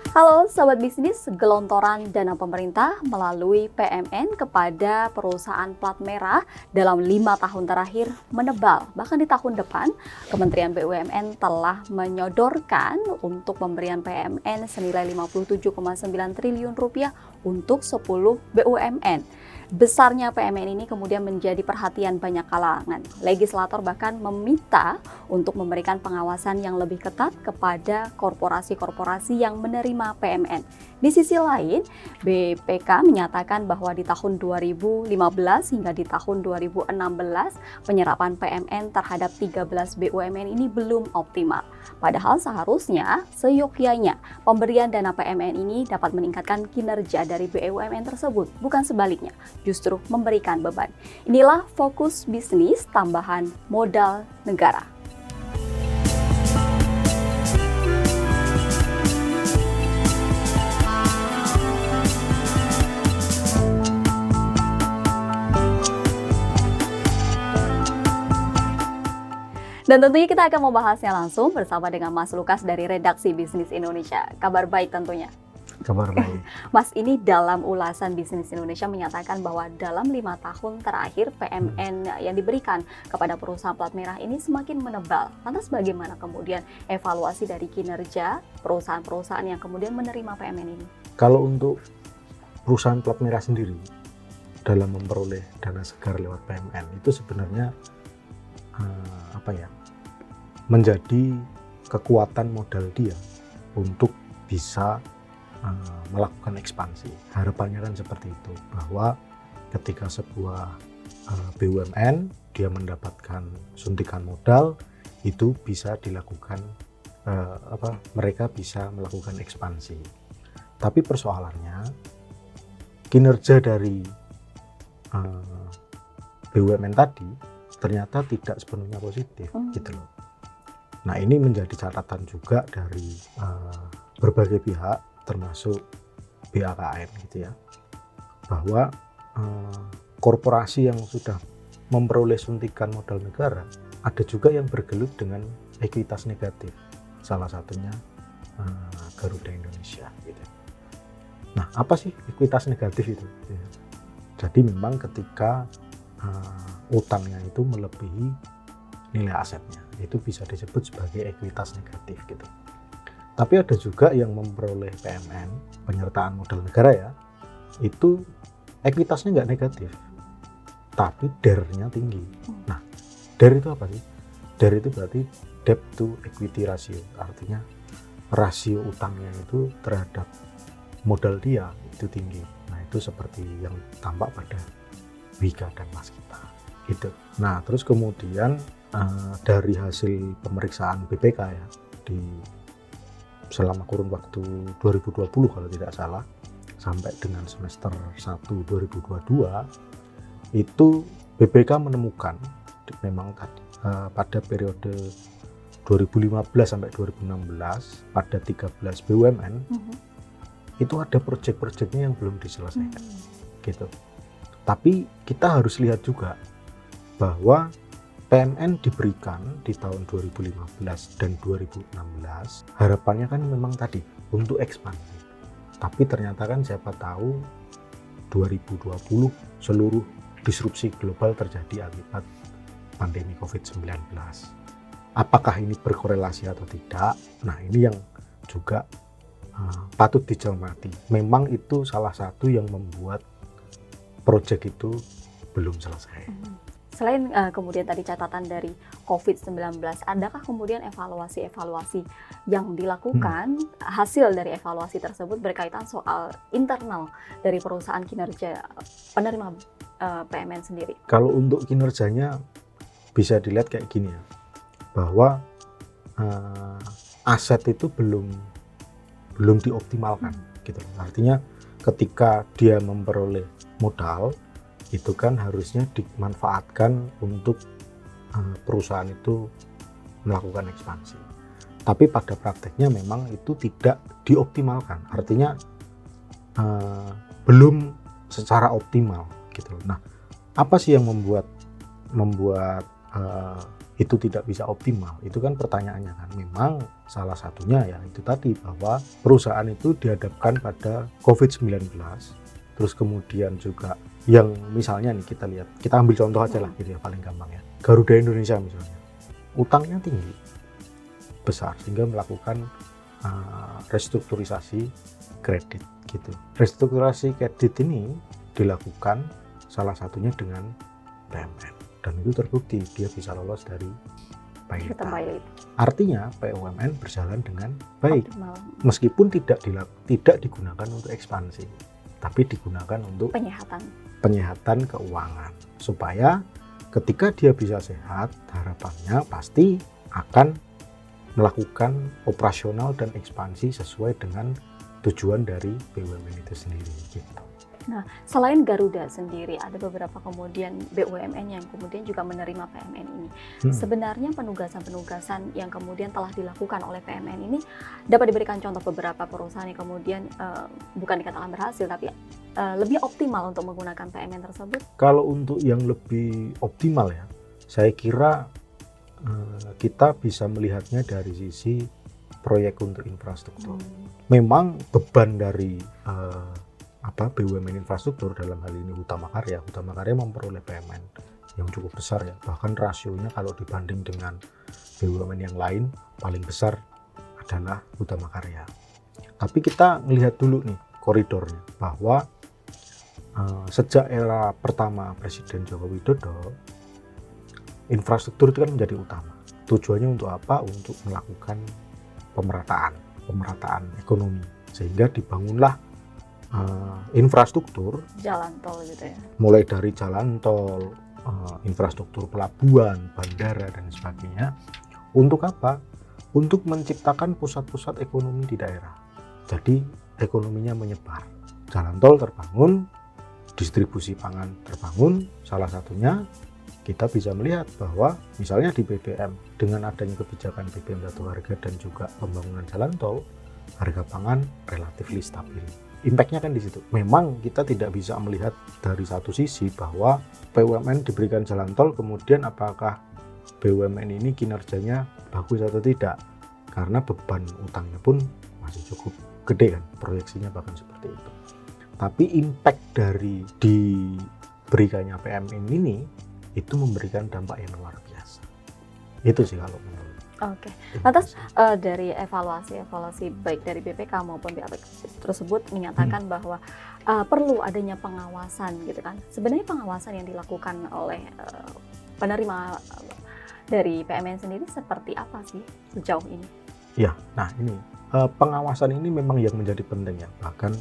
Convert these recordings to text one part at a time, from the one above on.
Halo Sobat Bisnis, gelontoran dana pemerintah melalui PMN kepada perusahaan plat merah dalam 5 tahun terakhir menebal. Bahkan di tahun depan, Kementerian BUMN telah menyodorkan untuk pemberian PMN senilai 57,9 triliun rupiah untuk 10 BUMN. Besarnya PMN ini kemudian menjadi perhatian banyak kalangan. Legislator bahkan meminta untuk memberikan pengawasan yang lebih ketat kepada korporasi-korporasi yang menerima PMN. Di sisi lain, BPK menyatakan bahwa di tahun 2015 hingga di tahun 2016 penyerapan PMN terhadap 13 BUMN ini belum optimal. Padahal seharusnya seyogyanya pemberian dana PMN ini dapat meningkatkan kinerja dari BUMN tersebut, bukan sebaliknya, justru memberikan beban. Inilah Fokus Bisnis tambahan modal negara. Dan tentunya kita akan membahasnya langsung bersama dengan Mas Lukas dari Redaksi Bisnis Indonesia. Kabar baik tentunya. Kabar baik. Mas, ini dalam ulasan Bisnis Indonesia menyatakan bahwa dalam 5 tahun terakhir PMN yang diberikan kepada perusahaan plat merah ini semakin menebal. Lantas bagaimana kemudian evaluasi dari kinerja perusahaan-perusahaan yang kemudian menerima PMN ini? Kalau untuk perusahaan plat merah sendiri dalam memperoleh dana segar lewat PMN itu sebenarnya menjadi kekuatan modal dia untuk bisa melakukan ekspansi. Harapannya kan seperti itu, bahwa ketika sebuah BUMN dia mendapatkan suntikan modal, itu bisa dilakukan mereka bisa melakukan ekspansi. Tapi persoalannya kinerja dari BUMN tadi ternyata tidak sepenuhnya positif gitu loh. Nah, ini menjadi catatan juga dari berbagai pihak termasuk BAKN gitu ya, bahwa korporasi yang sudah memperoleh suntikan modal negara ada juga yang bergelut dengan ekuitas negatif, salah satunya Garuda Indonesia gitu. Nah, apa sih ekuitas negatif itu? Jadi memang ketika utangnya itu melebihi nilai asetnya, itu bisa disebut sebagai ekuitas negatif gitu. Tapi ada juga yang memperoleh PMN, penyertaan modal negara ya, itu ekuitasnya nggak negatif, tapi DER-nya tinggi. Nah, DER itu apa sih? DER itu berarti debt to equity ratio, artinya rasio utangnya itu terhadap modal dia itu tinggi. Nah, itu seperti yang tampak pada Wika dan Waskita gitu. Nah, terus kemudian dari hasil pemeriksaan BPK ya selama kurun waktu 2020 kalau tidak salah sampai dengan semester 1 2022 itu BPK menemukan memang pada periode 2015 sampai 2016 pada 13 BUMN itu ada proyek-proyeknya yang belum diselesaikan gitu. Tapi kita harus lihat juga bahwa PMN diberikan di tahun 2015 dan 2016, harapannya kan memang tadi untuk ekspansi. Tapi ternyata kan siapa tahu 2020 seluruh disrupsi global terjadi akibat pandemi COVID-19. Apakah ini berkorelasi atau tidak? Nah, ini yang juga patut dicermati. Memang itu salah satu yang membuat proyek itu belum selesai. Selain kemudian tadi catatan dari COVID-19, adakah kemudian evaluasi-evaluasi yang dilakukan, hasil dari evaluasi tersebut berkaitan soal internal dari perusahaan kinerja penerima PMN sendiri? Kalau untuk kinerjanya bisa dilihat kayak gini ya, bahwa aset itu belum dioptimalkan gitu. Artinya ketika dia memperoleh modal itu kan harusnya dimanfaatkan untuk perusahaan itu melakukan ekspansi. Tapi pada prakteknya memang itu tidak dioptimalkan. Artinya belum secara optimal gitu. Nah, apa sih yang membuat itu tidak bisa optimal? Itu kan pertanyaannya kan. Memang salah satunya ya itu tadi, bahwa perusahaan itu dihadapkan pada COVID-19, terus kemudian juga yang misalnya nih kita lihat, kita ambil contoh aja lah gitu ya, paling gampang ya. Garuda Indonesia misalnya, utangnya tinggi, besar, sehingga melakukan restrukturisasi kredit gitu. Restrukturisasi kredit ini dilakukan salah satunya dengan PMN, dan itu terbukti dia bisa lolos dari Sistem PAYLITA. pilot. Artinya BUMN berjalan dengan baik, Optimal. meskipun tidak digunakan untuk ekspansi, tapi digunakan untuk penyehatan keuangan, supaya ketika dia bisa sehat, harapannya pasti akan melakukan operasional dan ekspansi sesuai dengan tujuan dari BUMN itu sendiri gitu. Nah, selain Garuda sendiri, ada beberapa kemudian BUMN yang kemudian juga menerima PMN ini. Sebenarnya penugasan-penugasan yang kemudian telah dilakukan oleh PMN ini dapat diberikan contoh beberapa perusahaan yang kemudian bukan dikatakan berhasil, tapi lebih optimal untuk menggunakan PMN tersebut? Kalau untuk yang lebih optimal ya, saya kira kita bisa melihatnya dari sisi proyek untuk infrastruktur. Memang beban dari BUMN infrastruktur, dalam hal ini Hutama Karya memperoleh PMN yang cukup besar ya, bahkan rasionya kalau dibanding dengan BUMN yang lain paling besar adalah Hutama Karya. Tapi kita melihat dulu nih koridornya, bahwa sejak era pertama Presiden Joko Widodo, infrastruktur itu kan menjadi utama. Tujuannya untuk apa? Untuk melakukan pemerataan ekonomi, sehingga dibangunlah infrastruktur Jalan tol gitu ya. Mulai dari jalan tol, infrastruktur pelabuhan, bandara dan sebagainya. Untuk apa? Untuk menciptakan pusat-pusat ekonomi di daerah. Jadi ekonominya menyebar. Jalan tol terbangun, distribusi pangan terbangun. Salah satunya kita bisa melihat bahwa misalnya di BBM, dengan adanya kebijakan BBM satu harga dan juga pembangunan jalan tol, harga pangan relatif stabil. Impact-nya kan di situ. Memang kita tidak bisa melihat dari satu sisi bahwa BUMN diberikan jalan tol, kemudian apakah BUMN ini kinerjanya bagus atau tidak, karena beban utangnya pun masih cukup gede kan, proyeksinya bahkan seperti itu. Tapi impact dari diberikannya PMN ini itu memberikan dampak yang luar biasa. Itu sih kalau menurut. Oke. Lantas dari evaluasi baik dari BPK maupun pihak tersebut menyatakan bahwa perlu adanya pengawasan gitu kan. Sebenarnya pengawasan yang dilakukan oleh penerima dari PMN sendiri seperti apa sih sejauh ini? Ya, nah ini pengawasan ini memang yang menjadi penting ya. Bahkan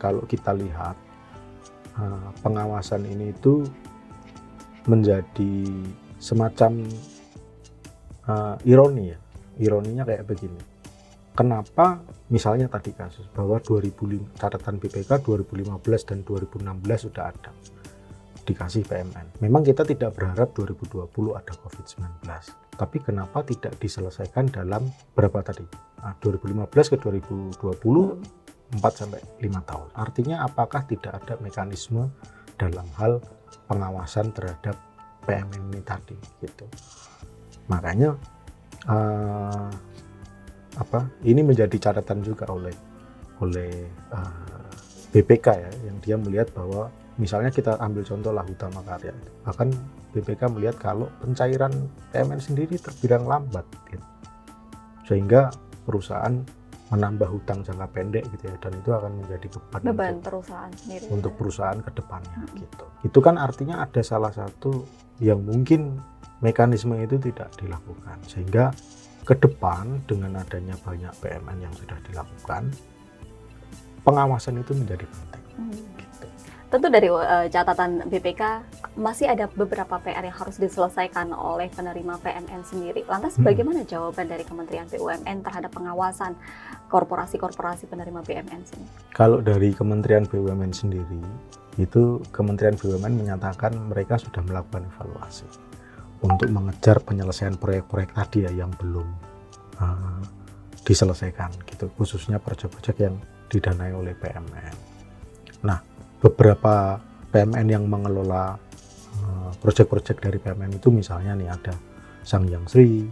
kalau kita lihat pengawasan ini itu menjadi semacam ironi ya. Ironinya kayak begini. Kenapa misalnya tadi kasus bahwa catatan BPK 2015 dan 2016 sudah ada dikasih PMN. Memang kita tidak berharap 2020 ada COVID-19. Tapi kenapa tidak diselesaikan dalam berapa tadi? 2015 ke 2020 4 sampai 5 tahun. Artinya apakah tidak ada mekanisme dalam hal pengawasan terhadap PMN ini tadi gitu. Makanya ini menjadi catatan juga oleh BPK ya, yang dia melihat bahwa misalnya kita ambil contoh lah Hutama Karya, bahkan BPK melihat kalau pencairan PMN sendiri terbilang lambat gitu. Sehingga perusahaan menambah hutang jangka pendek gitu ya, dan itu akan menjadi beban perusahaan sendiri untuk perusahaan ke depannya gitu. Itu kan artinya ada salah satu yang mungkin mekanisme itu tidak dilakukan, sehingga ke depan dengan adanya banyak PMN yang sudah dilakukan, pengawasan itu menjadi penting. Gitu. Tentu dari catatan BPK masih ada beberapa PR yang harus diselesaikan oleh penerima PMN sendiri. Lantas bagaimana jawaban dari Kementerian BUMN terhadap pengawasan korporasi-korporasi penerima BUMN sendiri? Kalau dari Kementerian BUMN sendiri, itu Kementerian BUMN menyatakan mereka sudah melakukan evaluasi untuk mengejar penyelesaian proyek-proyek tadi ya yang belum diselesaikan gitu, khususnya proyek-proyek yang didanai oleh PMN. Nah, beberapa PMN yang mengelola proyek-proyek dari PMN itu misalnya nih ada Sangyang Sri,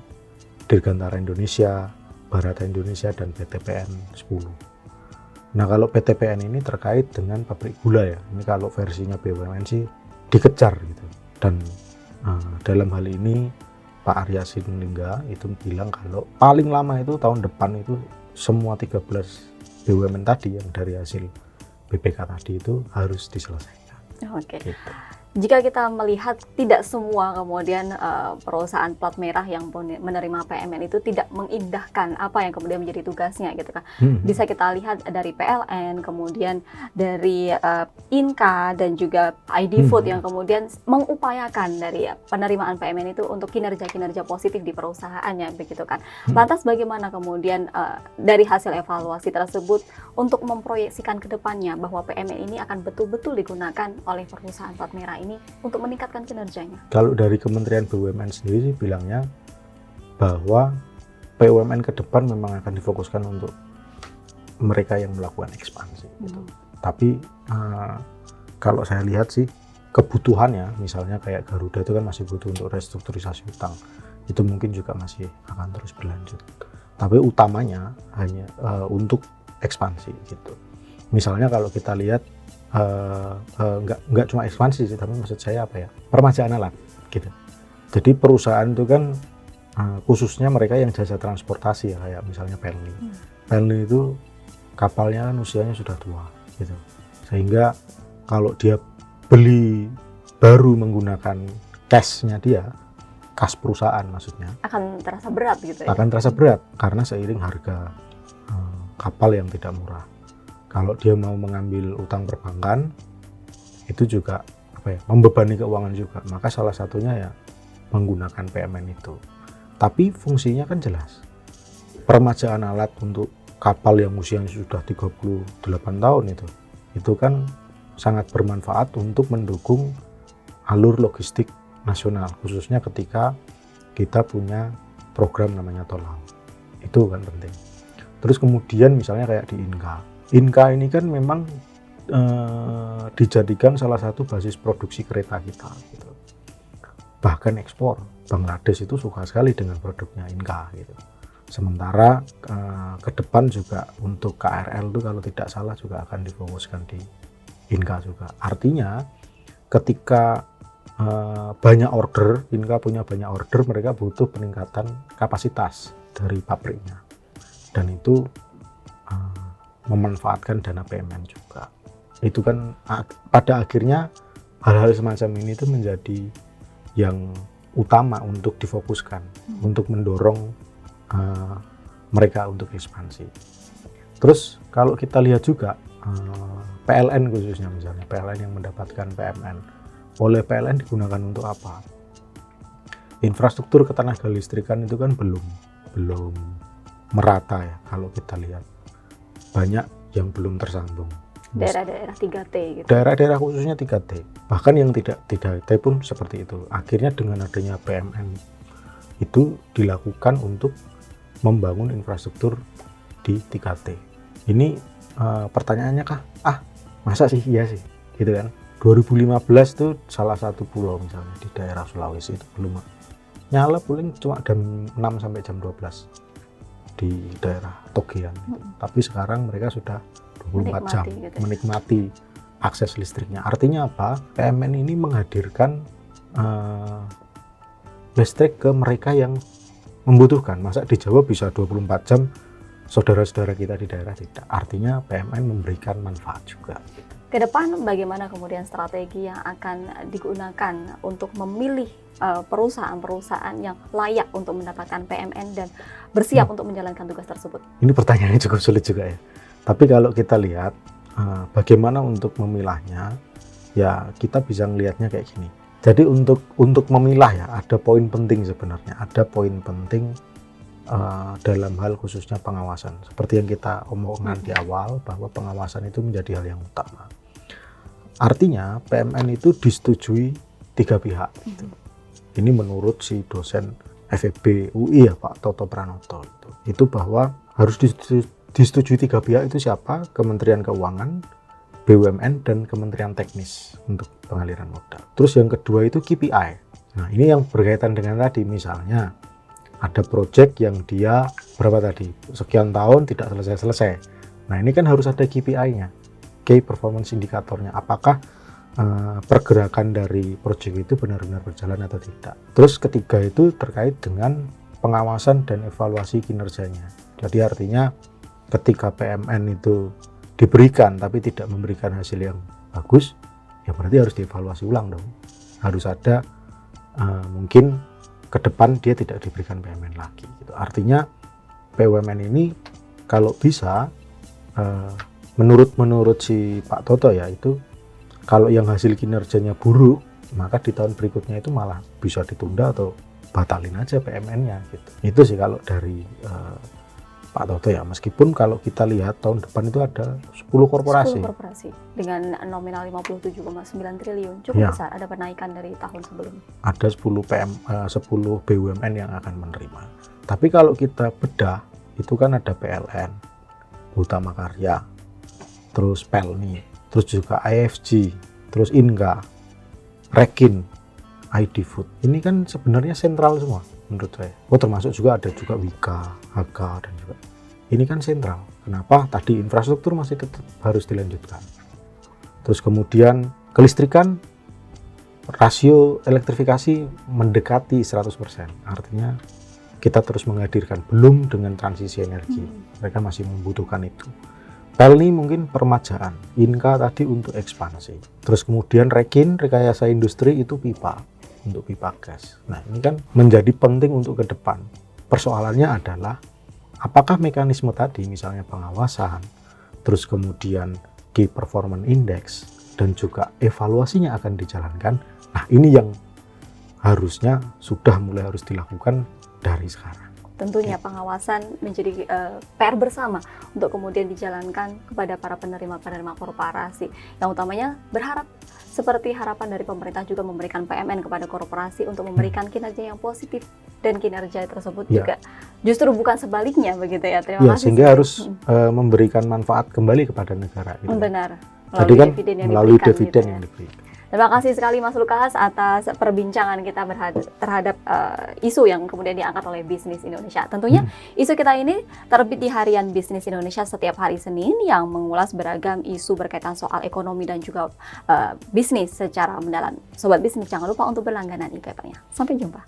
Dirgantara Indonesia, Bharata Indonesia, dan PTPN 10. Nah, kalau PTPN ini terkait dengan pabrik gula ya. Ini kalau versinya BUMN sih dikejar gitu. Dan dalam hal ini Pak Arya Sinulinga itu bilang kalau paling lama itu tahun depan itu semua 13 BUMN tadi yang dari hasil BPK tadi itu harus diselesaikan. Oke. Gitu. Jika kita melihat tidak semua kemudian perusahaan plat merah yang menerima PMN itu tidak mengindahkan apa yang kemudian menjadi tugasnya gitu kan. Bisa kita lihat dari PLN, kemudian dari Inka dan juga ID Food yang kemudian mengupayakan dari penerimaan PMN itu untuk kinerja-kinerja positif di perusahaannya begitu kan. Lantas bagaimana kemudian dari hasil evaluasi tersebut untuk memproyeksikan ke depannya bahwa PMN ini akan betul-betul digunakan oleh perusahaan plat merah ini untuk meningkatkan kinerjanya? Kalau dari Kementerian BUMN sendiri sih bilangnya bahwa BUMN ke depan memang akan difokuskan untuk mereka yang melakukan ekspansi. Gitu. Tapi kalau saya lihat sih kebutuhannya, misalnya kayak Garuda itu kan masih butuh untuk restrukturisasi utang, itu mungkin juga masih akan terus berlanjut. Tapi utamanya hanya untuk ekspansi gitu. Misalnya kalau kita lihat nggak cuma ekspansi sih, tapi maksud saya apa ya, permajaan alat gitu. Jadi perusahaan itu kan khususnya mereka yang jasa transportasi ya, kayak misalnya Pelni. Pelni itu kapalnya kan usianya sudah tua gitu, sehingga kalau dia beli baru menggunakan cashnya dia, kas perusahaan maksudnya, akan terasa berat gitu ya? Akan terasa berat karena seiring harga kapal yang tidak murah. Kalau dia mau mengambil utang perbankan, itu juga membebani keuangan juga. Maka salah satunya ya menggunakan PMN itu. Tapi fungsinya kan jelas. Permajaan alat untuk kapal yang usianya sudah 38 tahun itu kan sangat bermanfaat untuk mendukung alur logistik nasional, khususnya ketika kita punya program namanya tol laut. Itu kan penting. Terus kemudian misalnya kayak di Inka ini kan memang dijadikan salah satu basis produksi kereta kita gitu. Bahkan ekspor, Bangladesh itu suka sekali dengan produknya Inka gitu. Sementara ke depan juga untuk KRL itu kalau tidak salah juga akan difokuskan di Inka juga. Artinya ketika banyak order, Inka punya banyak order, mereka butuh peningkatan kapasitas dari pabriknya, dan itu memanfaatkan dana PMN juga. Itu kan pada akhirnya hal-hal semacam ini itu menjadi yang utama untuk difokuskan, untuk mendorong mereka untuk ekspansi. Terus kalau kita lihat juga PLN khususnya, misalnya PLN yang mendapatkan PMN, oleh PLN digunakan untuk apa? Infrastruktur ketenaga listrikan itu kan belum merata ya. Kalau kita lihat banyak yang belum tersambung. Daerah-daerah 3T gitu. Daerah-daerah khususnya 3T. Bahkan yang tidak 3T pun seperti itu. Akhirnya dengan adanya PMN itu dilakukan untuk membangun infrastruktur di 3T. Ini pertanyaannya kah? Masa sih? Iya sih. Gitu kan. 2015 tuh salah satu pulau misalnya di daerah Sulawesi itu belum nyala, paling cuma jam 6 sampai jam 12 di daerah Togean. Tapi sekarang mereka sudah 24 jam gitu, menikmati akses listriknya. Artinya apa? PMN ini menghadirkan listrik ke mereka yang membutuhkan. Masa di Jawa bisa 24 jam, saudara-saudara kita di daerah tidak. Artinya PMN memberikan manfaat juga. Ke depan bagaimana kemudian strategi yang akan digunakan untuk memilih perusahaan-perusahaan yang layak untuk mendapatkan PMN dan bersiap untuk menjalankan tugas tersebut? Ini pertanyaannya cukup sulit juga ya. Tapi kalau kita lihat bagaimana untuk memilahnya, ya kita bisa melihatnya kayak gini. Jadi untuk memilah ya ada poin penting sebenarnya. Ada poin penting dalam hal khususnya pengawasan. Seperti yang kita omongkan di awal, bahwa pengawasan itu menjadi hal yang utama. Artinya PMN itu disetujui 3 pihak. Ini menurut si dosen FEB UI ya Pak Toto Pranoto itu bahwa harus disetujui 3 pihak itu siapa? Kementerian Keuangan, BUMN, dan Kementerian Teknis untuk pengaliran modal. Terus yang kedua itu KPI. Nah, ini yang berkaitan dengan tadi, misalnya ada proyek yang dia berapa tadi, sekian tahun tidak selesai-selesai. Nah, ini kan harus ada KPI-nya, Key Performance Indicator-nya. Apakah pergerakan dari proyek itu benar-benar berjalan atau tidak. Terus ketiga itu terkait dengan pengawasan dan evaluasi kinerjanya. Jadi artinya ketika PMN itu diberikan tapi tidak memberikan hasil yang bagus, ya berarti harus dievaluasi ulang dong. Harus ada mungkin ke depan dia tidak diberikan PMN lagi. Gitu. Artinya BUMN ini kalau bisa menurut si Pak Toto ya, itu kalau yang hasil kinerjanya buruk, maka di tahun berikutnya itu malah bisa ditunda atau batalin aja PMN-nya gitu. Itu sih kalau dari Pak Toto ya. Meskipun kalau kita lihat tahun depan itu ada 10 korporasi. 10 korporasi dengan nominal 57,9 triliun. Cukup besar, ada penaikan dari tahun sebelumnya. Ada 10 BUMN yang akan menerima. Tapi kalau kita bedah, itu kan ada PLN, Utama Karya, terus Pelni, terus juga IFG, terus Inka, Rekin, ID Food. Ini kan sebenarnya sentral semua menurut saya. Oh, termasuk juga ada juga Wika, HK, dan juga. Ini kan sentral. Kenapa? Tadi infrastruktur masih tetap harus dilanjutkan. Terus kemudian kelistrikan, rasio elektrifikasi mendekati 100%. Artinya kita terus menghadirkan, belum dengan transisi energi. Mereka masih membutuhkan itu. Pelni mungkin permajaan, Inka tadi untuk ekspansi. Terus kemudian Rekin, rekayasa industri itu pipa, untuk pipa gas. Nah, ini kan menjadi penting untuk ke depan. Persoalannya adalah apakah mekanisme tadi, misalnya pengawasan, terus kemudian Key Performance Index, dan juga evaluasinya akan dijalankan. Nah, ini yang harusnya sudah mulai harus dilakukan dari sekarang. Tentunya pengawasan menjadi PR bersama untuk kemudian dijalankan kepada para penerima korporasi. Yang utamanya berharap seperti harapan dari pemerintah juga memberikan PMN kepada korporasi untuk memberikan kinerja yang positif, dan kinerja tersebut juga justru bukan sebaliknya begitu ya. Terima kasih. Sehingga harus memberikan manfaat kembali kepada negara. Gitu. Benar. Jadi kan melalui dividen yang diberikan. Terima kasih sekali Mas Lukas atas perbincangan kita terhadap isu yang kemudian diangkat oleh Bisnis Indonesia. Tentunya isu kita ini terbit di Harian Bisnis Indonesia setiap hari Senin yang mengulas beragam isu berkaitan soal ekonomi dan juga bisnis secara mendalam. Sobat Bisnis, jangan lupa untuk berlangganan e-papernya. Sampai jumpa.